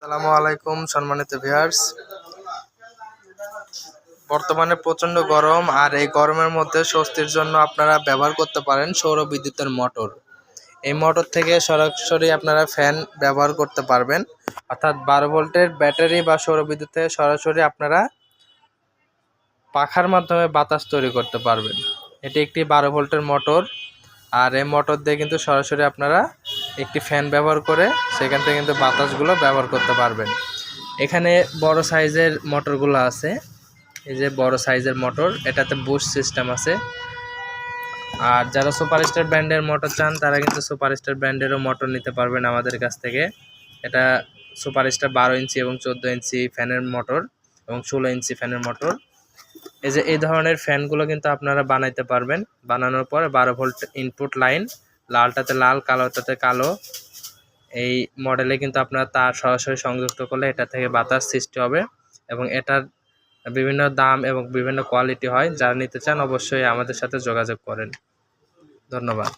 আসসালামু আলাইকুম সম্মানিত ভিউয়ার্স। বর্তমানে প্রচন্ড গরম, আর এই গরমের মধ্যে স্বস্তির জন্য আপনারা ব্যবহার করতে পারেন সৌর বিদ্যুতের মোটর। এই মোটর থেকে সরাসরি আপনারা ফ্যান ব্যবহার করতে পারবেন, অর্থাৎ 12 ভোল্টের ব্যাটারি বা সৌর বিদ্যুৎ থেকে সরাসরি আপনারা পাখার মাধ্যমে বাতাস তৈরি করতে পারবেন। এটি একটি 12 ভোল্টের মোটর, আর এই মোটর দিয়ে কিন্তু সরাসরি আপনারা একটি ফ্যান ব্যবহার করে সেখান থেকে কিন্তু বাতাসগুলো ব্যবহার করতে পারবেন। এখানে বড় সাইজের মোটরগুলো আছে, এই যে বড় সাইজের মোটর, এটাতে বুস্ট সিস্টেম আছে। আর যারা সুপারস্টার ব্র্যান্ডের মোটর চান তারা কিন্তু সুপারস্টার ব্র্যান্ডেরও মোটর নিতে পারবেন আমাদের কাছ থেকে। এটা সুপারস্টার 12 ইঞ্চি এবং 14 ইঞ্চি ফ্যানের মোটর এবং 16 ইঞ্চি ফ্যানের মোটর। এই যে এই ধরনের ফ্যানগুলো কিন্তু আপনারা বানাইতে পারবেন। বানানোর পরে 12 ভোল্ট ইনপুট লাইন, লালটাতে লাল কালোটাতে কালো, এই মডেলে কিন্তু আপনারা তার সরাসরি সংযুক্ত করলে এটা থেকে বাতাস সৃষ্টি হবে এবং এটার বিভিন্ন দাম এবং বিভিন্ন কোয়ালিটি হয়। যারা নিতে চান অবশ্যই আমাদের সাথে যোগাযোগ করেন। ধন্যবাদ।